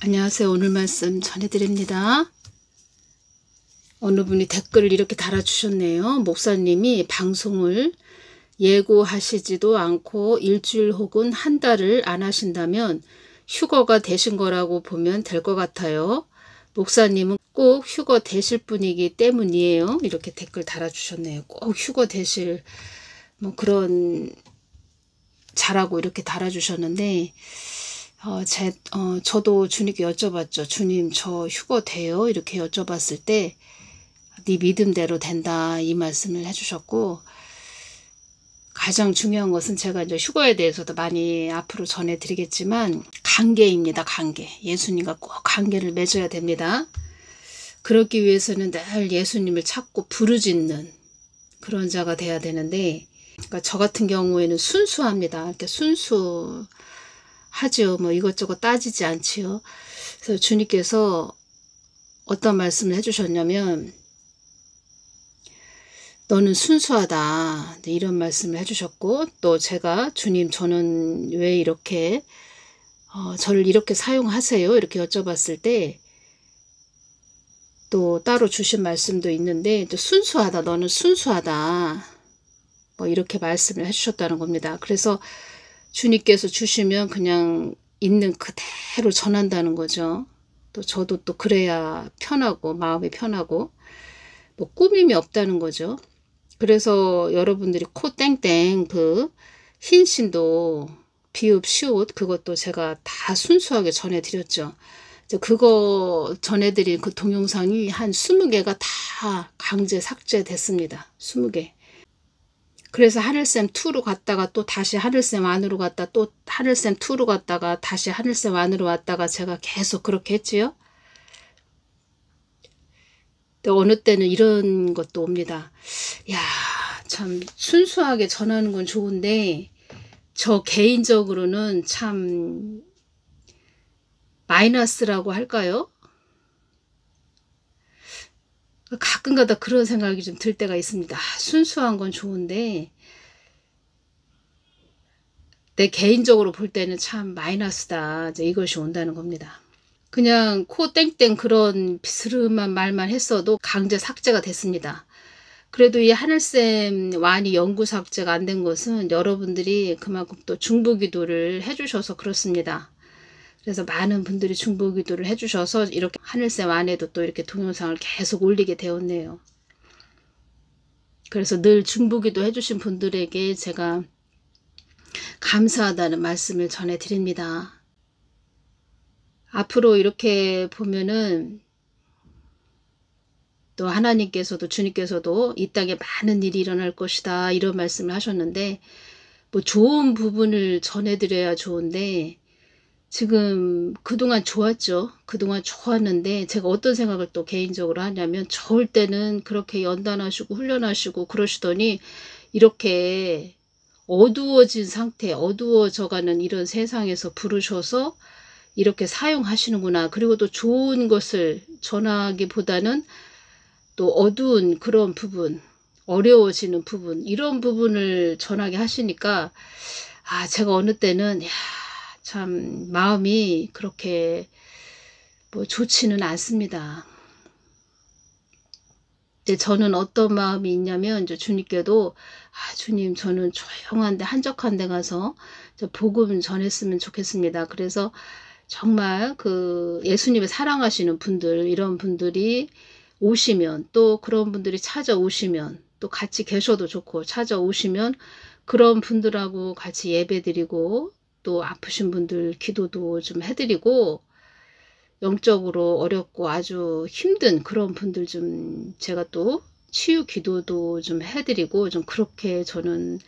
안녕하세요. 오늘 말씀 전해드립니다. 어느 분이 댓글을 이렇게 달아주셨네요. 목사님이 방송을 예고하시지도 않고 일주일 혹은 한 달을 안 하신다면 휴거가 되신 거라고 보면 될 것 같아요. 목사님은 꼭 휴거 되실 분이기 때문이에요. 이렇게 댓글 달아주셨네요. 꼭 휴거 되실 그런 자라고 이렇게 달아주셨는데 저도 주님께 여쭤봤죠. 주님, 저 휴거 돼요? 이렇게 여쭤봤을 때, 네 믿음대로 된다. 이 말씀을 해주셨고, 가장 중요한 것은 제가 이제 휴거에 대해서도 많이 앞으로 전해드리겠지만, 관계입니다. 관계. 예수님과 꼭 관계를 맺어야 됩니다. 그렇기 위해서는 늘 예수님을 찾고 부르짖는 그런 자가 돼야 되는데, 그러니까 저 같은 경우에는 순수합니다. 이렇게 하지요. 이것저것 따지지 않지요. 그래서 주님께서 어떤 말씀을 해주셨냐면, 너는 순수하다. 이런 말씀을 해주셨고, 또 제가 주님, 저는 왜 이렇게 저를 이렇게 사용하세요? 이렇게 여쭤봤을 때, 또 따로 주신 말씀도 있는데, 또 순수하다. 너는 순수하다. 이렇게 말씀을 해주셨다는 겁니다. 그래서 주님께서 주시면 그냥 있는 그대로 전한다는 거죠. 또 저도 또 그래야 편하고 마음이 편하고 꾸밈이 없다는 거죠. 그래서 여러분들이 코 땡땡 그 흰신도 비읍 시옷 그것도 제가 다 순수하게 전해드렸죠. 그거 전해드린 그 동영상이 한 20개가 다 강제 삭제됐습니다. 20개. 그래서 하늘샘 2로 갔다가 또 다시 하늘샘 안으로 갔다 또 하늘샘 2로 갔다가 다시 하늘샘 안으로 왔다가 제가 계속 그렇게 했지요. 또 어느 때는 이런 것도 옵니다. 야, 참 순수하게 전하는 건 좋은데 저 개인적으로는 참 마이너스라고 할까요? 가끔가다 그런 생각이 좀 들 때가 있습니다. 순수한 건 좋은데 내 개인적으로 볼 때는 참 마이너스다. 이제 이것이 온다는 겁니다. 그냥 코 땡땡 그런 비스름한 말만 했어도 강제 삭제가 됐습니다. 그래도 이 하늘샘 완이 영구 삭제가 안 된 것은 여러분들이 그만큼 또 중보기도를 해주셔서 그렇습니다. 그래서 많은 분들이 중보기도를 해주셔서 이렇게 하늘샘 안에도 또 이렇게 동영상을 계속 올리게 되었네요. 그래서 늘 중보기도 해주신 분들에게 제가 감사하다는 말씀을 전해드립니다. 앞으로 이렇게 보면은 또 하나님께서도 주님께서도 이 땅에 많은 일이 일어날 것이다 이런 말씀을 하셨는데 좋은 부분을 전해드려야 좋은데 지금 그동안 좋았죠. 그동안 좋았는데 제가 어떤 생각을 또 개인적으로 하냐면 좋을 때는 그렇게 연단하시고 훈련하시고 그러시더니 이렇게 어두워진 상태 어두워져가는 이런 세상에서 부르셔서 이렇게 사용하시는구나. 그리고 또 좋은 것을 전하기보다는 또 어두운 그런 부분, 어려워지는 부분, 이런 부분을 전하게 하시니까 제가 어느 때는 참 마음이 그렇게 좋지는 않습니다. 근데 저는 어떤 마음이 있냐면 이제 주님께도 주님 저는 조용한데 한적한 데 가서 복음 전했으면 좋겠습니다. 그래서 정말 그 예수님을 사랑하시는 분들 이런 분들이 오시면 또 그런 분들이 찾아오시면 또 같이 계셔도 좋고 찾아오시면 그런 분들하고 같이 예배드리고 또 아프신 분들 기도도 좀 해드리고 영적으로 어렵고 아주 힘든 그런 분들 좀 제가 또 치유 기도도 좀 해드리고 좀 그렇게 저는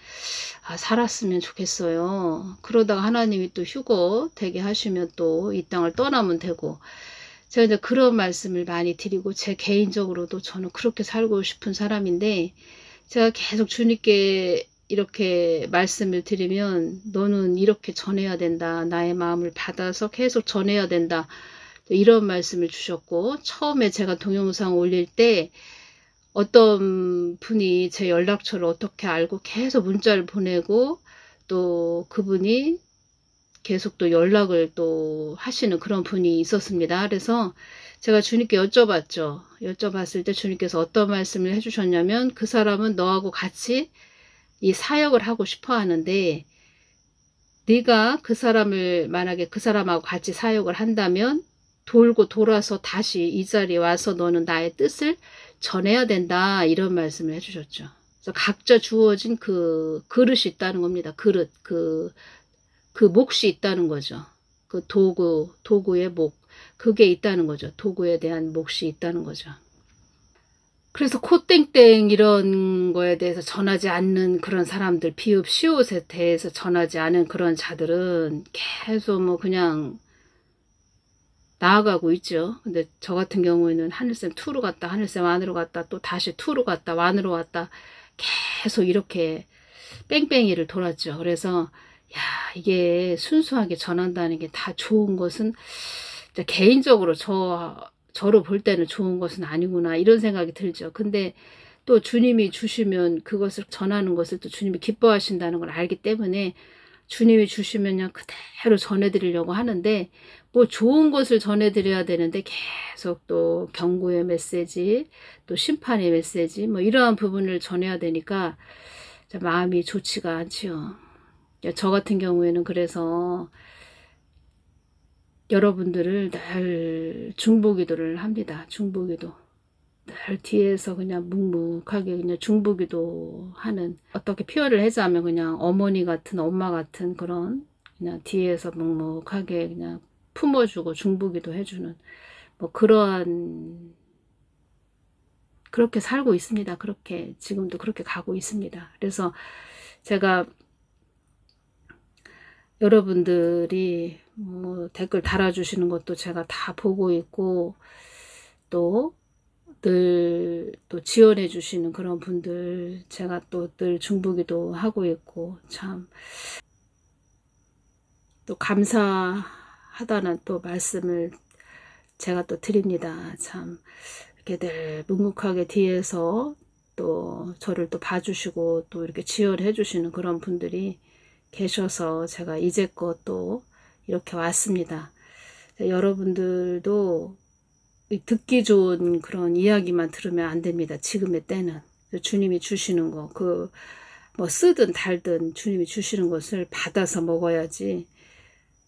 살았으면 좋겠어요. 그러다가 하나님이 또 휴거 되게 하시면 또 이 땅을 떠나면 되고 제가 이제 그런 말씀을 많이 드리고 제 개인적으로도 저는 그렇게 살고 싶은 사람인데 제가 계속 주님께 이렇게 말씀을 드리면 너는 이렇게 전해야 된다. 나의 마음을 받아서 계속 전해야 된다. 이런 말씀을 주셨고 처음에 제가 동영상 올릴 때 어떤 분이 제 연락처를 어떻게 알고 계속 문자를 보내고 또 그분이 계속 또 연락을 또 하시는 그런 분이 있었습니다. 그래서 제가 주님께 여쭤봤죠. 여쭤봤을 때 주님께서 어떤 말씀을 해주셨냐면, 그 사람은 너하고 같이 이 사역을 하고 싶어 하는데, 네가 그 사람을 만약에 그 사람하고 같이 사역을 한다면 돌고 돌아서 다시 이 자리에 와서 너는 나의 뜻을 전해야 된다, 이런 말씀을 해주셨죠. 그래서 각자 주어진 그 그릇이 있다는 겁니다. 그릇, 그 몫이 있다는 거죠. 그 도구의 목, 그게 있다는 거죠. 도구에 대한 몫이 있다는 거죠. 그래서 코땡땡 이런 거에 대해서 전하지 않는 그런 사람들, 비읍 시옷에 대해서 전하지 않은 그런 자들은 계속 뭐 그냥 나아가고 있죠. 근데 저 같은 경우에는 하늘쌤 투로 갔다 하늘쌤 안으로 갔다 또 다시 투로 갔다 완으로 갔다 계속 이렇게 뺑뺑이를 돌았죠. 그래서 야, 이게 순수하게 전한다는 게 다 좋은 것은 개인적으로 저로 볼 때는 좋은 것은 아니구나, 이런 생각이 들죠. 근데 또 주님이 주시면 그것을 전하는 것을 또 주님이 기뻐하신다는 걸 알기 때문에 주님이 주시면 그냥 그대로 전해드리려고 하는데, 뭐 좋은 것을 전해드려야 되는데 계속 또 경고의 메시지, 또 심판의 메시지, 뭐 이러한 부분을 전해야 되니까 마음이 좋지가 않지요. 저 같은 경우에는 그래서 여러분들을 늘 중보기도를 합니다. 중보기도. 늘 뒤에서 그냥 묵묵하게 그냥 중보기도 하는, 어떻게 표현을 하자면 그냥 어머니 같은, 엄마 같은 그런, 그냥 뒤에서 묵묵하게 그냥 품어주고 중보기도 해주는, 뭐 그러한, 그렇게 살고 있습니다. 그렇게 지금도 그렇게 가고 있습니다. 그래서 제가 여러분들이 뭐 댓글 달아주시는 것도 제가 다 보고 있고, 또 늘 또 지원해 주시는 그런 분들 제가 또 늘 중보기도 하고 있고, 참 또 감사하다는 또 말씀을 제가 또 드립니다. 참 이렇게 늘 묵묵하게 뒤에서 또 저를 또 봐주시고 또 이렇게 지원해 주시는 그런 분들이 계셔서 제가 이제껏 또 이렇게 왔습니다. 여러분들도 듣기 좋은 그런 이야기만 들으면 안 됩니다. 지금의 때는 주님이 주시는 거, 뭐 쓰든 달든 주님이 주시는 것을 받아서 먹어야지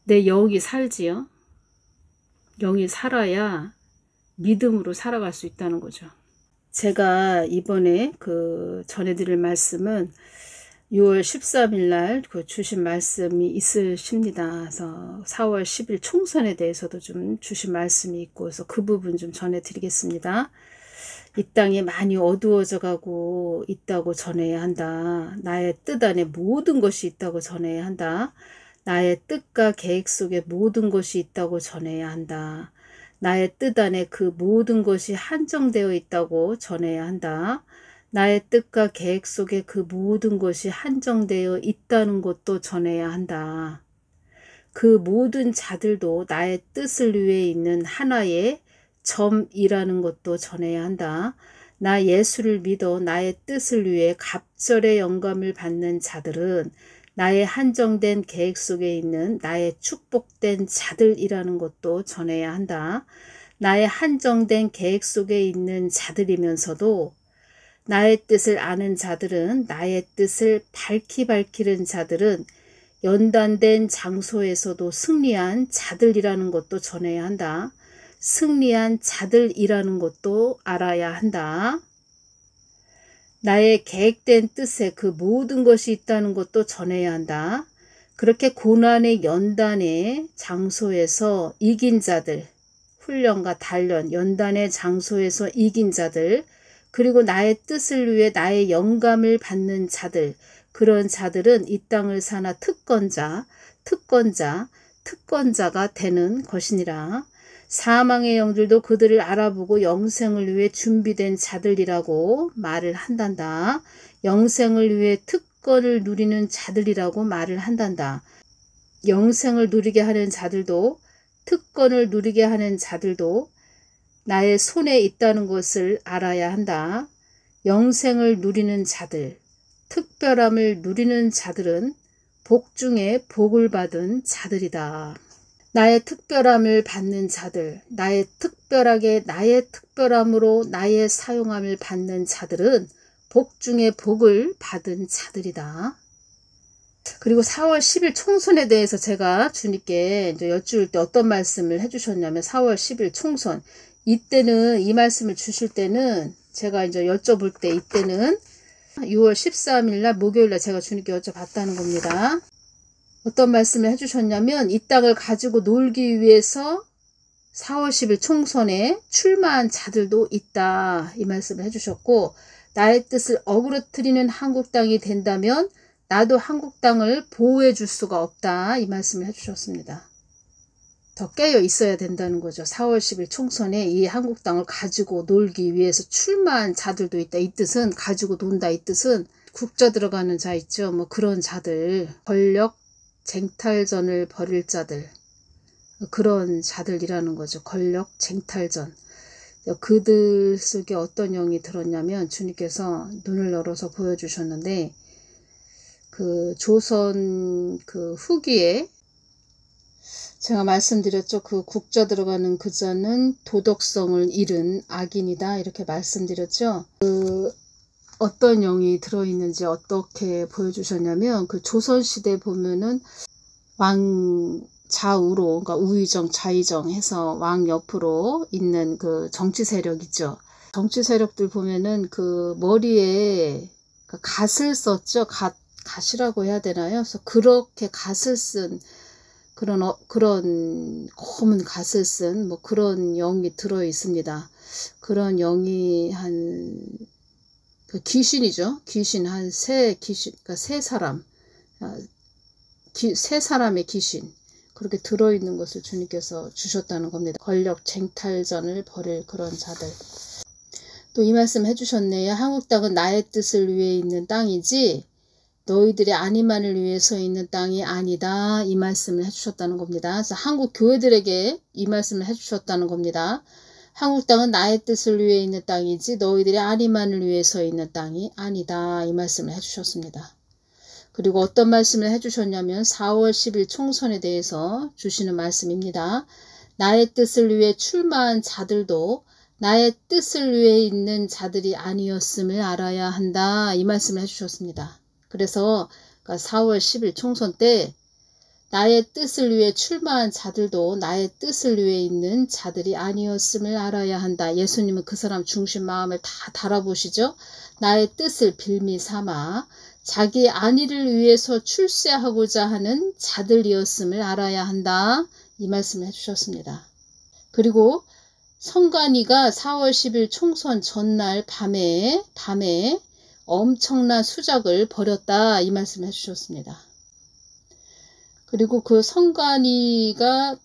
내 영이 살지요. 영이 살아야 믿음으로 살아갈 수 있다는 거죠. 제가 이번에 전해드릴 말씀은 6월 13일 날 주신 말씀이 있으십니다. 그래서 4월 10일 총선에 대해서도 좀 주신 말씀이 있고, 그래서 그 부분 좀 전해드리겠습니다. 이 땅이 많이 어두워져 가고 있다고 전해야 한다. 나의 뜻 안에 모든 것이 있다고 전해야 한다. 나의 뜻과 계획 속에 모든 것이 있다고 전해야 한다. 나의 뜻 안에 그 모든 것이 한정되어 있다고 전해야 한다. 나의 뜻과 계획 속에 그 모든 것이 한정되어 있다는 것도 전해야 한다. 그 모든 자들도 나의 뜻을 위해 있는 하나의 점이라는 것도 전해야 한다. 나 예수를 믿어 나의 뜻을 위해 갑절의 영감을 받는 자들은 나의 한정된 계획 속에 있는 나의 축복된 자들이라는 것도 전해야 한다. 나의 한정된 계획 속에 있는 자들이면서도 나의 뜻을 아는 자들은, 나의 뜻을 밝히는 자들은 연단된 장소에서도 승리한 자들이라는 것도 전해야 한다. 승리한 자들이라는 것도 알아야 한다. 나의 계획된 뜻에 그 모든 것이 있다는 것도 전해야 한다. 그렇게 고난의 연단의 장소에서 이긴 자들, 훈련과 단련, 연단의 장소에서 이긴 자들, 그리고 나의 뜻을 위해 나의 영감을 받는 자들, 그런 자들은 이 땅을 사나 특권자가 되는 것이니라. 사망의 영들도 그들을 알아보고 영생을 위해 준비된 자들이라고 말을 한단다. 영생을 위해 특권을 누리는 자들이라고 말을 한단다. 영생을 누리게 하는 자들도, 특권을 누리게 하는 자들도 나의 손에 있다는 것을 알아야 한다. 영생을 누리는 자들, 특별함을 누리는 자들은 복 중에 복을 받은 자들이다. 나의 특별함을 받는 자들, 나의 특별함으로 나의 사용함을 받는 자들은 복 중에 복을 받은 자들이다. 그리고 4월 10일 총선에 대해서 제가 주님께 이제 여쭈을 때 어떤 말씀을 해주셨냐면 4월 10일 총선, 이때는 이 말씀을 주실 때는 제가 이제 여쭤볼 때 이때는 6월 13일 날 목요일 날 제가 주님께 여쭤봤다는 겁니다. 어떤 말씀을 해주셨냐면 이 땅을 가지고 놀기 위해서 4월 10일 총선에 출마한 자들도 있다. 이 말씀을 해주셨고, 나의 뜻을 어그러뜨리는 한국 땅이 된다면 나도 한국 땅을 보호해 줄 수가 없다. 이 말씀을 해주셨습니다. 더 깨어 있어야 된다는 거죠. 4월 10일 총선에 이 한국 땅을 가지고 놀기 위해서 출마한 자들도 있다. 이 뜻은 가지고 논다. 이 뜻은 국자 들어가는 자 있죠. 뭐 그런 자들, 권력 쟁탈전을 벌일 자들, 그런 자들이라는 거죠. 권력 쟁탈전. 그들 속에 어떤 영이 들었냐면 주님께서 눈을 열어서 보여주셨는데 그 조선 그 후기에 제가 말씀드렸죠. 그 국자 들어가는 그 자는 도덕성을 잃은 악인이다. 이렇게 말씀드렸죠. 그 어떤 영이 들어있는지 어떻게 보여주셨냐면 그 조선시대 보면은 왕 좌우로, 그러니까 우의정 좌의정 해서 왕 옆으로 있는 그 정치 세력 있죠. 정치 세력들 보면은 그 머리에 갓을 썼죠. 갓이라고 해야 되나요? 그래서 그렇게 갓을 쓴 그런 검은 갓을 쓴 뭐 그런 영이 들어 있습니다. 그런 영이 그 귀신이죠. 귀신 그러니까 세 사람의 귀신 그렇게 들어있는 것을 주님께서 주셨다는 겁니다. 권력 쟁탈전을 벌일 그런 자들. 또 이 말씀 해주셨네요. 한국 땅은 나의 뜻을 위해 있는 땅이지 너희들의 안위만을 위해서 있는 땅이 아니다. 이 말씀을 해주셨다는 겁니다. 그래서 한국 교회들에게 이 말씀을 해주셨다는 겁니다. 한국 땅은 나의 뜻을 위해 있는 땅이지 너희들의 안위만을 위해서 있는 땅이 아니다. 이 말씀을 해주셨습니다. 그리고 어떤 말씀을 해주셨냐면 4월 10일 총선에 대해서 주시는 말씀입니다. 나의 뜻을 위해 출마한 자들도 나의 뜻을 위해 있는 자들이 아니었음을 알아야 한다. 이 말씀을 해주셨습니다. 그래서 4월 10일 총선 때 나의 뜻을 위해 출마한 자들도 나의 뜻을 위해 있는 자들이 아니었음을 알아야 한다. 예수님은 그 사람 중심 마음을 다 달아보시죠. 나의 뜻을 빌미 삼아 자기 안위를 위해서 출세하고자 하는 자들이었음을 알아야 한다. 이 말씀을 해주셨습니다. 그리고 성관이가 4월 10일 총선 전날 밤에 엄청난 수작을 벌였다. 이 말씀을 해주셨습니다. 그리고 그 성관이가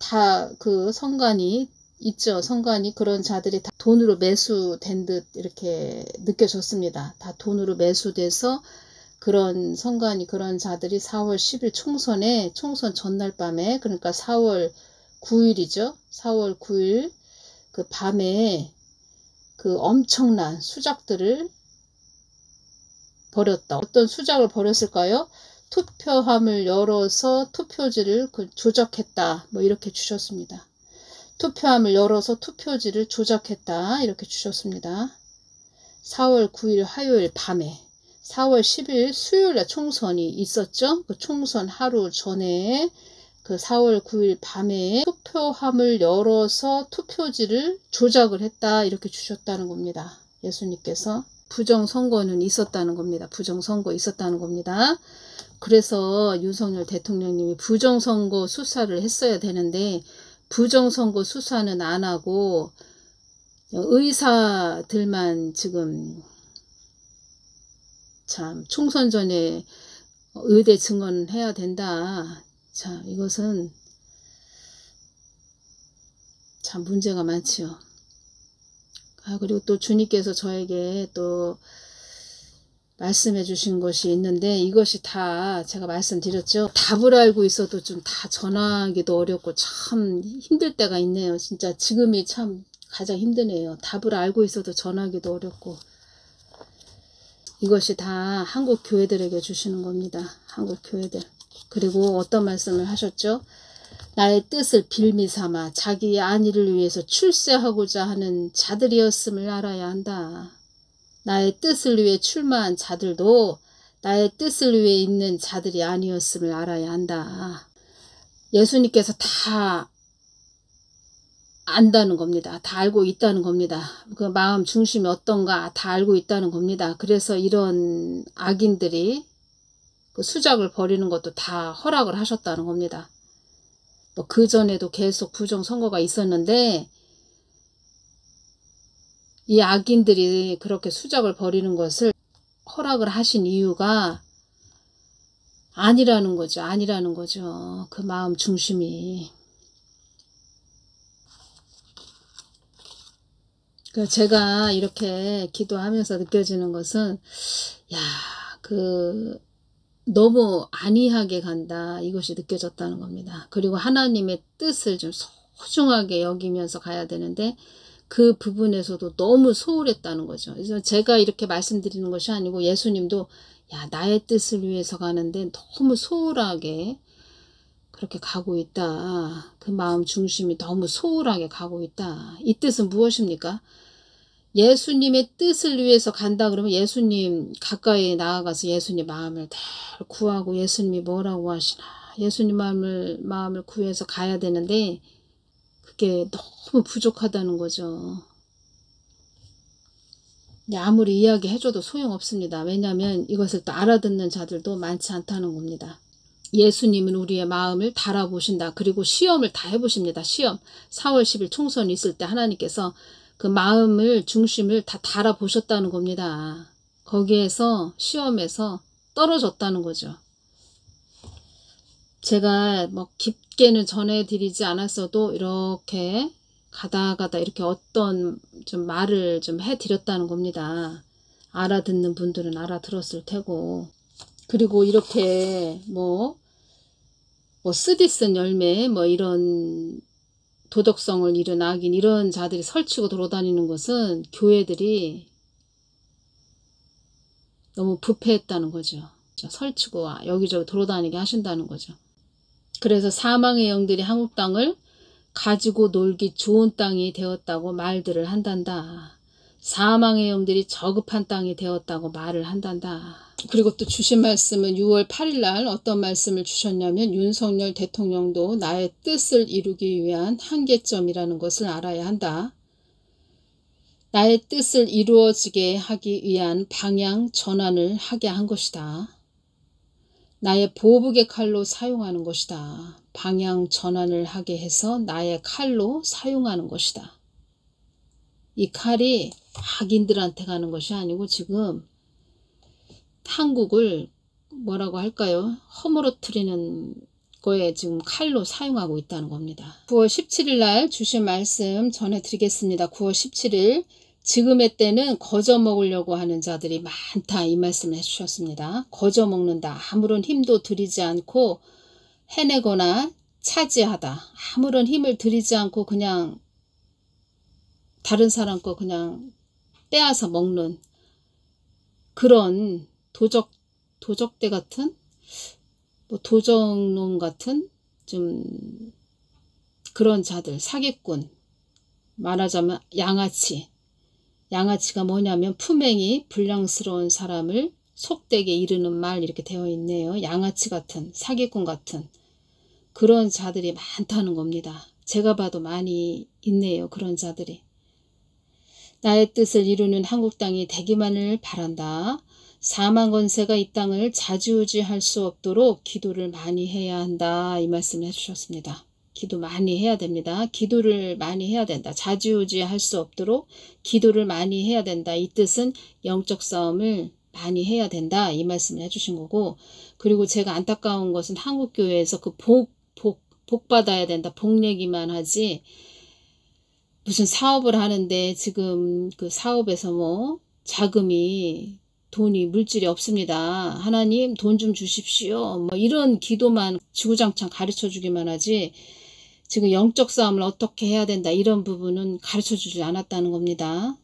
그 성관이 있죠. 성관이 그런 자들이 다 돈으로 매수된 듯 이렇게 느껴졌습니다. 다 돈으로 매수돼서 그런 성관이 그런 자들이 4월 10일 총선 전날 밤에 그러니까 4월 9일이죠. 4월 9일 그 밤에 그 엄청난 수작들을 벌였다. 어떤 수작을 벌였을까요? 투표함을 열어서 투표지를 조작했다. 뭐 이렇게 주셨습니다. 투표함을 열어서 투표지를 조작했다. 이렇게 주셨습니다. 4월 9일 화요일 밤에 4월 10일 수요일에 총선이 있었죠. 그 총선 하루 전에 그 4월 9일 밤에 투표함을 열어서 투표지를 조작을 했다. 이렇게 주셨다는 겁니다. 예수님께서. 부정선거는 있었다는 겁니다. 부정선거 있었다는 겁니다. 그래서 윤석열 대통령님이 부정선거 수사를 했어야 되는데 부정선거 수사는 안 하고 의사들만 지금 참 총선 전에 의대 증언해야 된다. 자, 이것은 참 문제가 많지요. 그리고 또 주님께서 저에게 또 말씀해 주신 것이 있는데 이것이 다 제가 말씀드렸죠. 답을 알고 있어도 좀 다 전하기도 어렵고 참 힘들 때가 있네요. 진짜 지금이 참 가장 힘드네요. 답을 알고 있어도 전하기도 어렵고 이것이 다 한국 교회들에게 주시는 겁니다. 한국 교회들. 그리고 어떤 말씀을 하셨죠? 나의 뜻을 빌미 삼아 자기의 안위를 위해서 출세하고자 하는 자들이었음을 알아야 한다. 나의 뜻을 위해 출마한 자들도 나의 뜻을 위해 있는 자들이 아니었음을 알아야 한다. 예수님께서 다 안다는 겁니다. 다 알고 있다는 겁니다. 그 마음 중심이 어떤가 다 알고 있다는 겁니다. 그래서 이런 악인들이 그 수작을 벌이는 것도 다 허락을 하셨다는 겁니다. 뭐 그전에도 계속 부정선거가 있었는데 이 악인들이 그렇게 수작을 벌이는 것을 허락을 하신 이유가 아니라는 거죠. 아니라는 거죠. 그 마음 중심이. 제가 이렇게 기도하면서 느껴지는 것은 너무 안이하게 간다, 이것이 느껴졌다는 겁니다. 그리고 하나님의 뜻을 좀 소중하게 여기면서 가야 되는데 그 부분에서도 너무 소홀했다는 거죠. 그래서 제가 이렇게 말씀드리는 것이 아니고 예수님도 나의 뜻을 위해서 가는데 너무 소홀하게 그렇게 가고 있다. 그 마음 중심이 너무 소홀하게 가고 있다. 이 뜻은 무엇입니까? 예수님의 뜻을 위해서 간다 그러면 예수님 가까이 나아가서 예수님 마음을 잘 구하고 예수님이 뭐라고 하시나 예수님 마음을 구해서 가야 되는데 그게 너무 부족하다는 거죠. 아무리 이야기해줘도 소용없습니다. 왜냐하면 이것을 또 알아듣는 자들도 많지 않다는 겁니다. 예수님은 우리의 마음을 달아보신다. 그리고 시험을 다 해보십니다. 시험. 4월 10일 총선이 있을 때 하나님께서 그 마음을 중심을 다 달아보셨다는 겁니다. 거기에서 시험에서 떨어졌다는 거죠. 제가 뭐 깊게는 전해드리지 않았어도 이렇게 가다 이렇게 어떤 좀 말을 좀 해드렸다는 겁니다. 알아듣는 분들은 알아들었을 테고. 그리고 이렇게 뭐 쓰디쓴 열매 뭐 이런 도덕성을 잃은 악인 이런 자들이 설치고 돌아다니는 것은 교회들이 너무 부패했다는 거죠. 설치고 여기저기 돌아다니게 하신다는 거죠. 그래서 사망의 영들이 한국 땅을 가지고 놀기 좋은 땅이 되었다고 말들을 한단다. 사망의 영들이 저급한 땅이 되었다고 말을 한단다. 그리고 또 주신 말씀은 6월 8일 날 어떤 말씀을 주셨냐면 윤석열 대통령도 나의 뜻을 이루기 위한 한계점이라는 것을 알아야 한다. 나의 뜻을 이루어지게 하기 위한 방향 전환을 하게 한 것이다. 나의 보복의 칼로 사용하는 것이다. 방향 전환을 하게 해서 나의 칼로 사용하는 것이다. 이 칼이 악인들한테 가는 것이 아니고 지금 한국을 뭐라고 할까요? 허물어뜨리는 거에 지금 칼로 사용하고 있다는 겁니다. 9월 17일 날 주신 말씀 전해드리겠습니다. 9월 17일 지금의 때는 거저 먹으려고 하는 자들이 많다, 이 말씀을 해주셨습니다. 거저 먹는다. 아무런 힘도 들이지 않고 해내거나 차지하다. 아무런 힘을 들이지 않고 그냥 다른 사람 거 그냥 빼앗아 먹는 그런 도적대 같은 뭐 도적놈 같은 좀 그런 자들, 사기꾼, 말하자면 양아치가 뭐냐면 품행이 불량스러운 사람을 속되게 이르는 말 이렇게 되어 있네요. 양아치 같은, 사기꾼 같은 그런 자들이 많다는 겁니다. 제가 봐도 많이 있네요. 그런 자들이. 나의 뜻을 이루는 한국 땅이 되기만을 바란다. 사망 권세가 이 땅을 좌지우지할 수 없도록 기도를 많이 해야 한다. 이 말씀을 해주셨습니다. 기도 많이 해야 됩니다. 기도를 많이 해야 된다. 좌지우지할 수 없도록 기도를 많이 해야 된다. 이 뜻은 영적 싸움을 많이 해야 된다. 이 말씀을 해주신 거고, 그리고 제가 안타까운 것은 한국교회에서 그 복 받아야 된다. 복 내기만 하지 무슨 사업을 하는데 지금 그 사업에서 뭐 자금이 돈이 물질이 없습니다. 하나님 돈 좀 주십시오. 뭐 이런 기도만 주구장창 가르쳐 주기만 하지 지금 영적 싸움을 어떻게 해야 된다 이런 부분은 가르쳐 주지 않았다는 겁니다.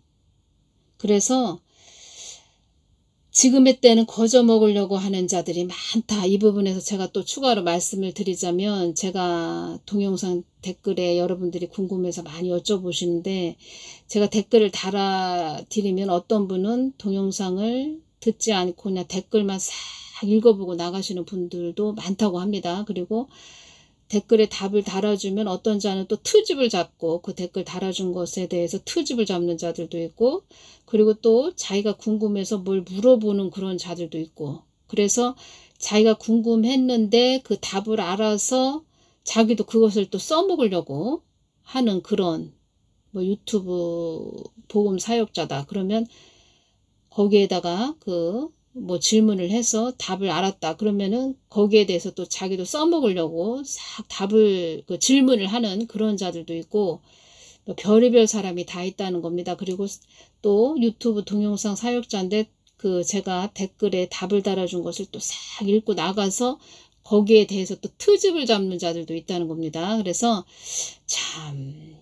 그래서 지금의 때는 거저 먹으려고 하는 자들이 많다. 이 부분에서 제가 또 추가로 말씀을 드리자면, 제가 동영상 댓글에 여러분들이 궁금해서 많이 여쭤보시는데, 제가 댓글을 달아드리면 어떤 분은 동영상을 듣지 않고 그냥 댓글만 싹 읽어보고 나가시는 분들도 많다고 합니다. 그리고 댓글에 답을 달아주면 어떤 자는 또 트집을 잡고 그 댓글 달아준 것에 대해서 트집을 잡는 자들도 있고, 그리고 또 자기가 궁금해서 뭘 물어보는 그런 자들도 있고, 그래서 자기가 궁금했는데 그 답을 알아서 자기도 그것을 또 써먹으려고 하는 그런 뭐 유튜브 복음 사역자다. 그러면 거기에다가 뭐 질문을 해서 답을 알았다. 그러면은 거기에 대해서 또 자기도 써먹으려고 싹 질문을 하는 그런 자들도 있고, 뭐 별의별 사람이 다 있다는 겁니다. 그리고 또 유튜브 동영상 사역자인데 제가 댓글에 답을 달아준 것을 또 싹 읽고 나가서 거기에 대해서 또 트집을 잡는 자들도 있다는 겁니다. 그래서 참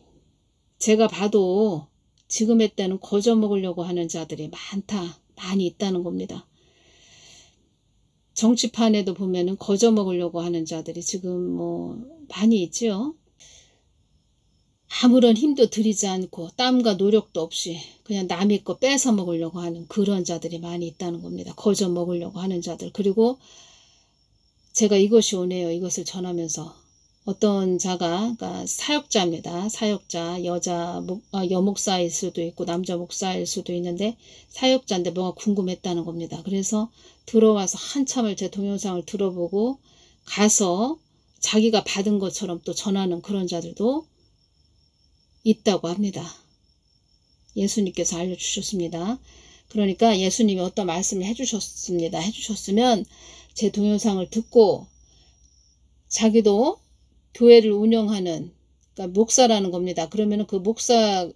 제가 봐도 지금의 때는 거저 먹으려고 하는 자들이 많이 있다는 겁니다. 정치판에도 보면은 거저 먹으려고 하는 자들이 지금 뭐 많이 있지요. 아무런 힘도 들이지 않고 땀과 노력도 없이 그냥 남의 거 뺏어 먹으려고 하는 그런 자들이 많이 있다는 겁니다. 거저 먹으려고 하는 자들. 그리고 제가 이것이 오네요. 이것을 전하면서 어떤 자가, 그러니까 사역자입니다. 사역자, 여목사일 수도 있고 남자 목사일 수도 있는데 사역자인데 뭐가 궁금했다는 겁니다. 그래서 들어와서 한참을 제 동영상을 들어보고 가서 자기가 받은 것처럼 또 전하는 그런 자들도 있다고 합니다. 예수님께서 알려주셨습니다. 그러니까 예수님이 어떤 말씀을 해주셨으면 제 동영상을 듣고 자기도 교회를 운영하는, 그러니까 목사라는 겁니다. 그러면 그 목사이기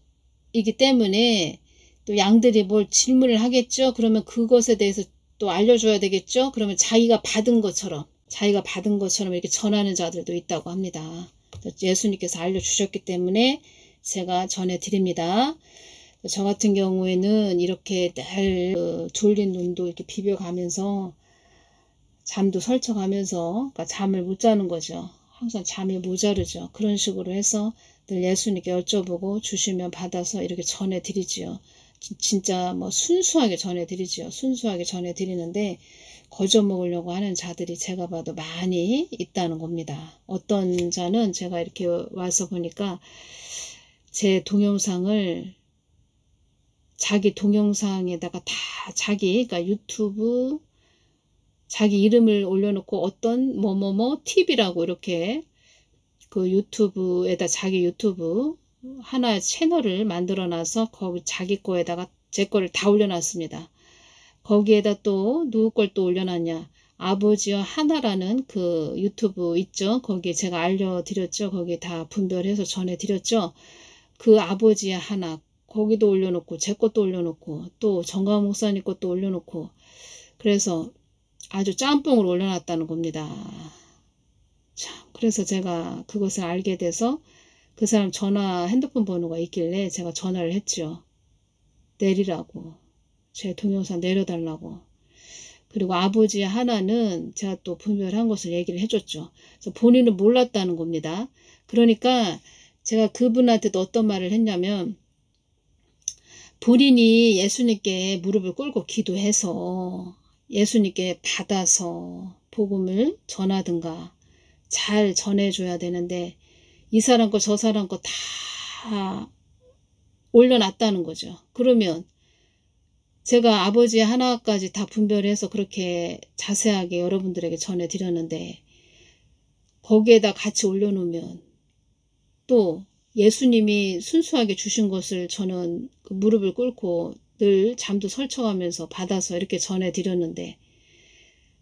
때문에 또 양들이 뭘 질문을 하겠죠. 그러면 그것에 대해서 또 알려줘야 되겠죠. 그러면 자기가 받은 것처럼 이렇게 전하는 자들도 있다고 합니다. 예수님께서 알려주셨기 때문에 제가 전해드립니다. 저 같은 경우에는 이렇게 늘 졸린 눈도 이렇게 비벼가면서 잠도 설쳐가면서, 그러니까 잠을 못 자는 거죠. 항상 잠이 모자르죠. 그런 식으로 해서 늘 예수님께 여쭤보고 주시면 받아서 이렇게 전해드리지요. 진짜 뭐 순수하게 전해드리지요. 순수하게 전해드리는데 거저 먹으려고 하는 자들이 제가 봐도 많이 있다는 겁니다. 어떤 자는 제가 이렇게 와서 보니까 제 동영상을 자기 동영상에다가 다 그러니까 유튜브 자기 이름을 올려놓고 어떤 뭐뭐뭐 TV라고 이렇게 그 유튜브에다 자기 유튜브 하나의 채널을 만들어놔서 거기 자기 거에다가 제 거를 다 올려놨습니다. 거기에다 또 누구 걸 또 올려놨냐, 아버지와 하나라는 그 유튜브 있죠. 거기에 제가 알려드렸죠. 거기에 다 분별해서 전해드렸죠. 그 아버지와 하나 거기도 올려놓고 제 것도 올려놓고 또 정강 목사님 것도 올려놓고, 그래서 아주 짬뽕을 올려놨다는 겁니다. 참, 그래서 제가 그것을 알게 돼서 그 사람 핸드폰 번호가 있길래 제가 전화를 했죠. 내리라고. 제 동영상 내려달라고. 그리고 아버지 하나는 제가 또 분별한 것을 얘기를 해줬죠. 그래서 본인은 몰랐다는 겁니다. 그러니까 제가 그분한테도 어떤 말을 했냐면, 본인이 예수님께 무릎을 꿇고 기도해서 예수님께 받아서 복음을 전하든가 잘 전해줘야 되는데 이 사람 거 저 사람 거 다 올려놨다는 거죠. 그러면 제가 아버지 하나까지 다 분별해서 그렇게 자세하게 여러분들에게 전해드렸는데 거기에다 같이 올려놓으면 또 예수님이 순수하게 주신 것을 저는 그 무릎을 꿇고 늘 잠도 설쳐가면서 받아서 이렇게 전해드렸는데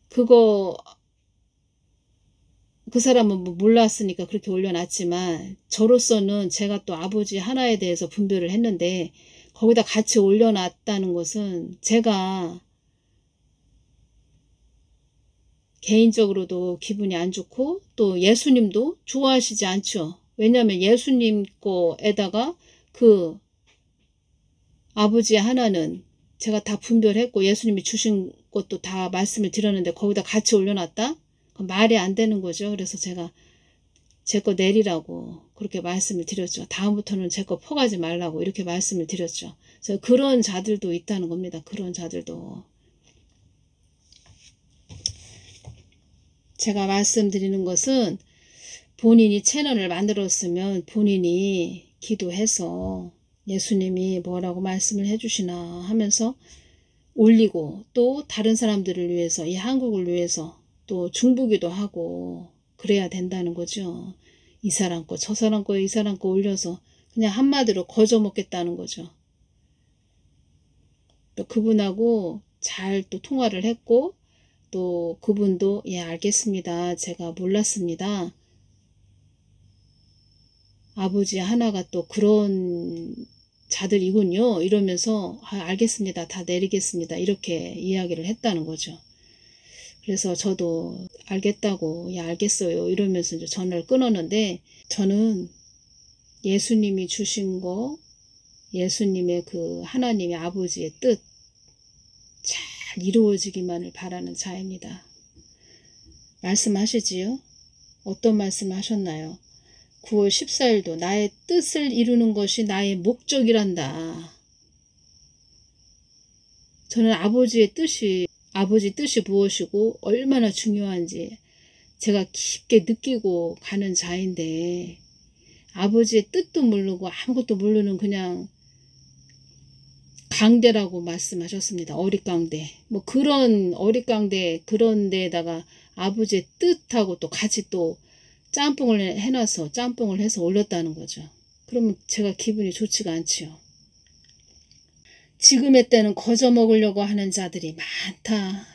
그 사람은 뭐 몰랐으니까 그렇게 올려놨지만 저로서는 제가 또 아버지 하나에 대해서 분별을 했는데 거기다 같이 올려놨다는 것은 제가 개인적으로도 기분이 안 좋고 또 예수님도 좋아하시지 않죠. 왜냐하면 예수님 거에다가 그 아버지 하나는 제가 다 분별했고 예수님이 주신 것도 다 말씀을 드렸는데 거기다 같이 올려놨다? 그건 말이 안 되는 거죠. 그래서 제가 제 거 내리라고 그렇게 말씀을 드렸죠. 다음부터는 제 거 퍼가지 말라고 이렇게 말씀을 드렸죠. 그래서 그런 자들도 있다는 겁니다. 그런 자들도. 제가 말씀드리는 것은 본인이 채널을 만들었으면 본인이 기도해서 예수님이 뭐라고 말씀을 해주시나 하면서 올리고 또 다른 사람들을 위해서 이 한국을 위해서 또 중보기도 하고 그래야 된다는 거죠. 이 사람 거 저 사람 거 이 사람 거 올려서 그냥 한마디로 거저 먹겠다는 거죠. 또 그분하고 잘 또 통화를 했고 또 그분도 예 알겠습니다. 제가 몰랐습니다. 아버지 하나가 또 그런 자들이군요. 이러면서 알겠습니다. 다 내리겠습니다. 이렇게 이야기를 했다는 거죠. 그래서 저도 알겠다고 예 알겠어요 이러면서 이제 전화를 끊었는데 저는 예수님이 주신 거 예수님의 그 하나님의 아버지의 뜻 잘 이루어지기만을 바라는 자입니다. 말씀하시지요? 어떤 말씀을 하셨나요? 9월 14일도 나의 뜻을 이루는 것이 나의 목적이란다. 저는 아버지 뜻이 무엇이고 얼마나 중요한지 제가 깊게 느끼고 가는 자인데 아버지의 뜻도 모르고 아무것도 모르는 그냥 강대라고 말씀하셨습니다. 어릿강대. 뭐 그런 어릿강대 그런 데에다가 아버지의 뜻하고 또 같이 또 짬뽕을 해놔서 짬뽕을 해서 올렸다는 거죠. 그러면 제가 기분이 좋지가 않지요. 지금의 때는 거저 먹으려고 하는 자들이 많다.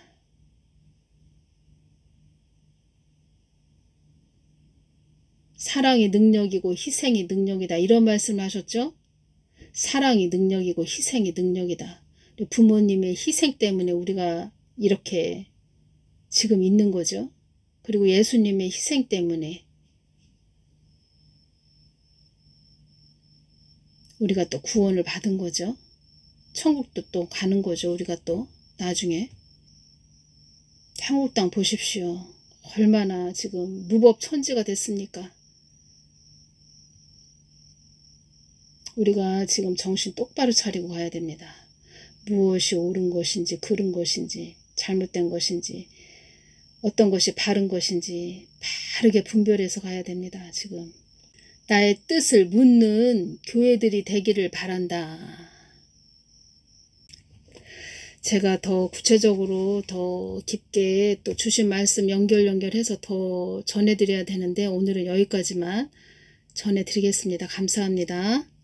사랑이 능력이고 희생이 능력이다. 이런 말씀을 하셨죠? 사랑이 능력이고 희생이 능력이다. 부모님의 희생 때문에 우리가 이렇게 지금 있는 거죠. 그리고 예수님의 희생 때문에 우리가 또 구원을 받은 거죠. 천국도 또 가는 거죠. 우리가 또 나중에. 한국 땅 보십시오. 얼마나 지금 무법천지가 됐습니까? 우리가 지금 정신 똑바로 차리고 가야 됩니다. 무엇이 옳은 것인지 그른 것인지 잘못된 것인지 어떤 것이 바른 것인지 바르게 분별해서 가야 됩니다. 지금 나의 뜻을 묻는 교회들이 되기를 바란다. 제가 더 구체적으로 더 깊게 또 주신 말씀 연결해서 더 전해드려야 되는데 오늘은 여기까지만 전해드리겠습니다. 감사합니다.